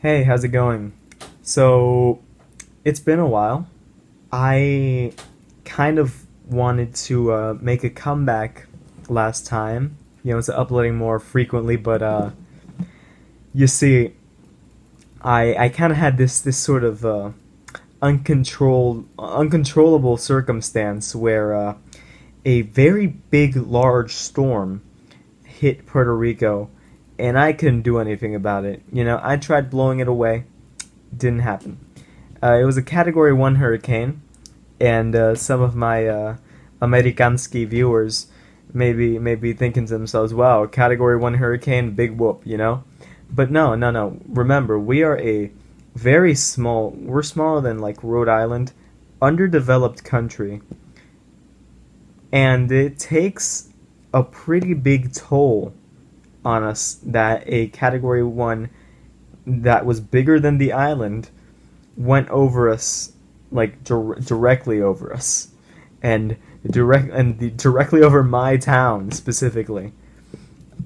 Hey, how's it going? So, it's been a while. I kind of wanted to make a comeback last time, to uploading more frequently, but you see, I kind of had this sort of uncontrollable circumstance where a very big, large storm hit Puerto Rico, and I couldn't do anything about it. I tried blowing it away, didn't happen. It was a Category 1 hurricane, and some of my Amerikanski viewers may be thinking to themselves, wow, Category 1 hurricane, big whoop. But no, no, no. Remember, we are a we're smaller than like Rhode Island, underdeveloped country, and it takes a pretty big toll on us that a Category 1 that was bigger than the island went over us, like directly over us, and directly over my town specifically.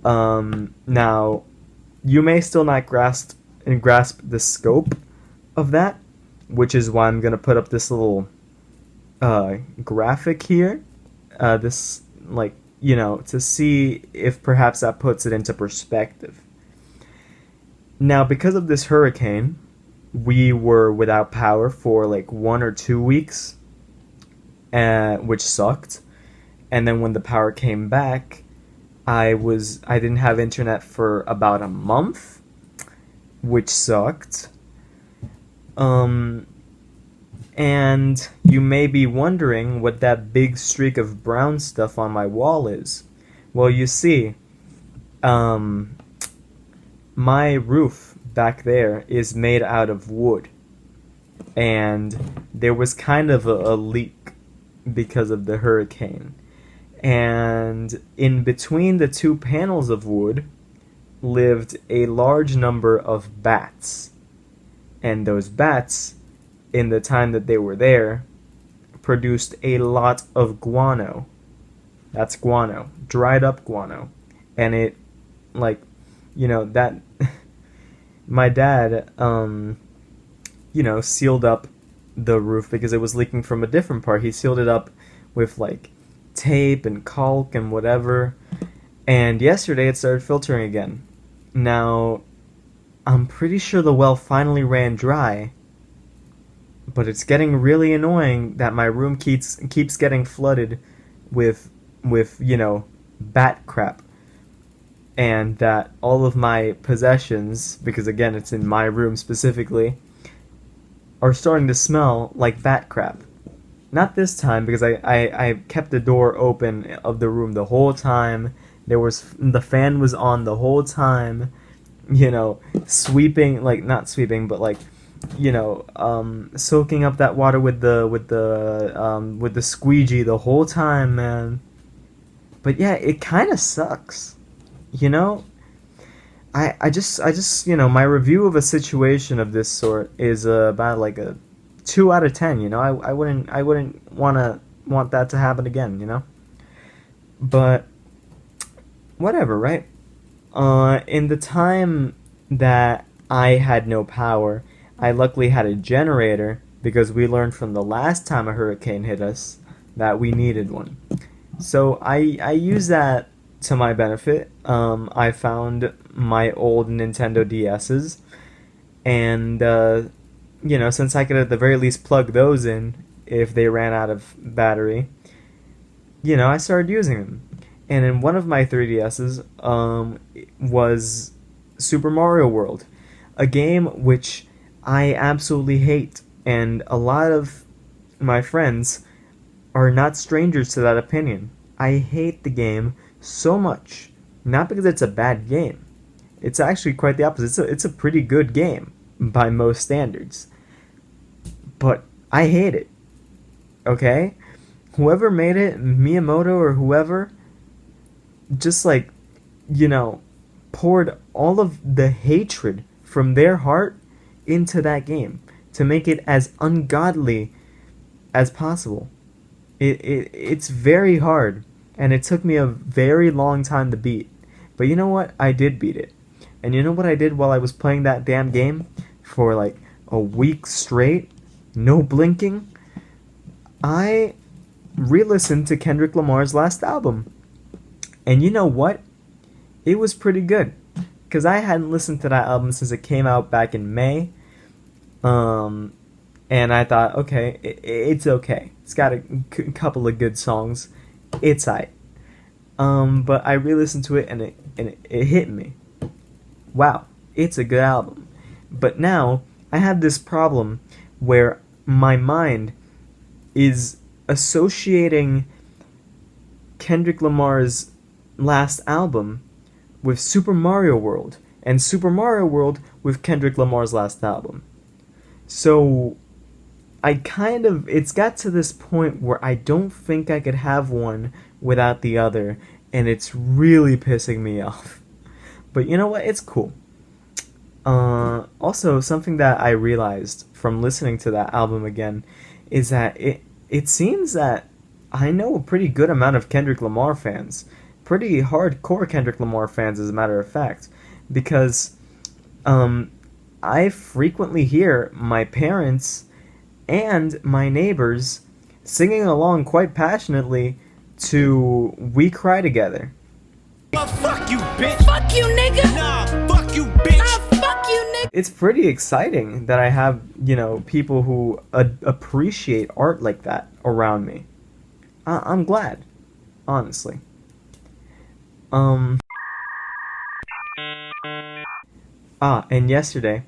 Now, you may still not grasp the scope of that, which is why I'm gonna put up this little graphic here. This like to see if perhaps that puts it into perspective. Now, because of this hurricane, we were without power for like 1 or 2 weeks, which sucked. And then when the power came back, I didn't have internet for about a month, which sucked. Um, and you may be wondering what that big streak of brown stuff on my wall is. Well, you see, um, my roof back there is made out of wood, and there was kind of a leak because of the hurricane. And in between the two panels of wood lived a large number of bats. And those bats, in the time that they were there, produced a lot of guano. That's guano, dried up guano. And it, like, that. My dad, sealed up the roof because it was leaking from a different part. He sealed it up with, like, tape and caulk and whatever. And yesterday it started filtering again. Now, I'm pretty sure the well finally ran dry, but it's getting really annoying that my room keeps getting flooded with bat crap, and that all of my possessions, because again it's in my room specifically, are starting to smell like bat crap. Not this time, because I kept the door open of the room the whole time. The fan was on the whole time, sweeping, like, not sweeping, but like, soaking up that water with the squeegee the whole time, man. But yeah, it kind of sucks, you know. I just my review of a situation of this sort is about like a 2 out of 10. I wouldn't want that to happen again. But whatever, right? In the time that I had no power, I luckily had a generator because we learned from the last time a hurricane hit us that we needed one. So I use that to my benefit. I found my old Nintendo DS's, and since I could at the very least plug those in if they ran out of battery, I started using them. And in one of my 3DS's was Super Mario World, a game which I absolutely hate, and a lot of my friends are not strangers to that opinion. I hate the game so much, not because it's a bad game. It's actually quite the opposite. It's a pretty good game by most standards, but I hate it. Okay, whoever made it, Miyamoto or whoever, just like, poured all of the hatred from their heart into that game to make it as ungodly as possible. It's very hard, and it took me a very long time to beat. But you know what? I did beat it. And you know what I did while I was playing that damn game? for like a week straight, no blinking, I re-listened to Kendrick Lamar's last album. And you know what? It was pretty good. Because I hadn't listened to that album since it came out back in May. And I thought, okay, it's okay. It's got a couple of good songs. It's aight. But I re-listened to it and it hit me. Wow, it's a good album. But now I have this problem where my mind is associating Kendrick Lamar's last album with Super Mario World, and Super Mario World with Kendrick Lamar's last album. So it's got to this point where I don't think I could have one without the other, and it's really pissing me off. But you know what? It's cool. Also, something that I realized from listening to that album again is that it seems that I know a pretty good amount of Kendrick Lamar fans. Pretty hardcore Kendrick Lamar fans, as a matter of fact. Because I frequently hear my parents and my neighbors singing along quite passionately to We Cry Together. Well, fuck you, bitch! Fuck you, nigga! Nah, fuck you, bitch! Nah, fuck you, nigga! It's pretty exciting that I have, people who appreciate art like that around me. I'm glad, honestly. And yesterday,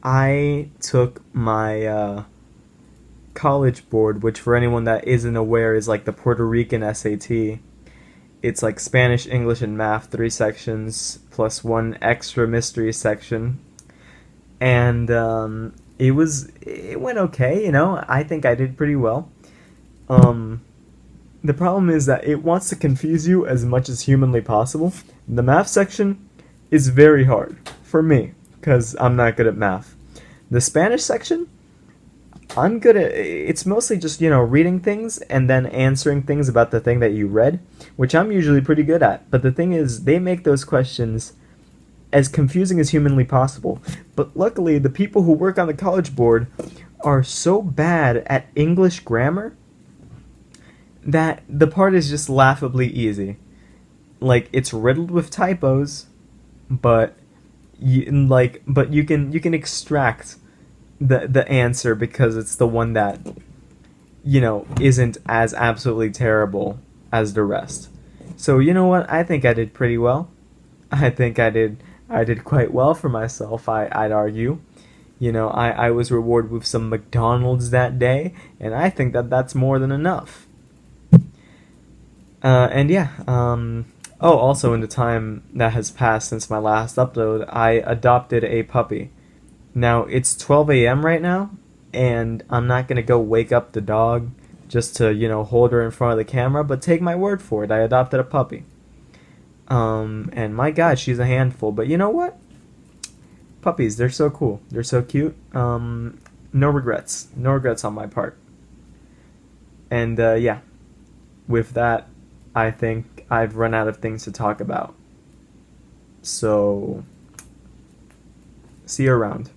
I took my college board, which for anyone that isn't aware is like the Puerto Rican SAT. It's like Spanish, English, and math, 3 sections, plus 1 extra mystery section. And it went okay, I think I did pretty well. The problem is that it wants to confuse you as much as humanly possible. The math section is very hard for me, because I'm not good at math. The Spanish section, I'm good at. It's mostly just, reading things and then answering things about the thing that you read, which I'm usually pretty good at. But the thing is, they make those questions as confusing as humanly possible. But luckily, the people who work on the college board are so bad at English grammar that the part is just laughably easy. Like, it's riddled with typos, but you can extract the answer because it's the one that isn't as absolutely terrible as the rest. So you know what? I think I did pretty well. I think I did quite well for myself. I'd argue. I was rewarded with some McDonald's that day, and I think that that's more than enough. And yeah. Oh, also in the time that has passed since my last upload, I adopted a puppy. Now, it's 12 a.m. right now, and I'm not going to go wake up the dog just to, hold her in front of the camera, but take my word for it, I adopted a puppy. And my God, she's a handful, but you know what? Puppies, they're so cool. They're so cute. No regrets. No regrets on my part. And, yeah. With that, I think I've run out of things to talk about. So, see you around.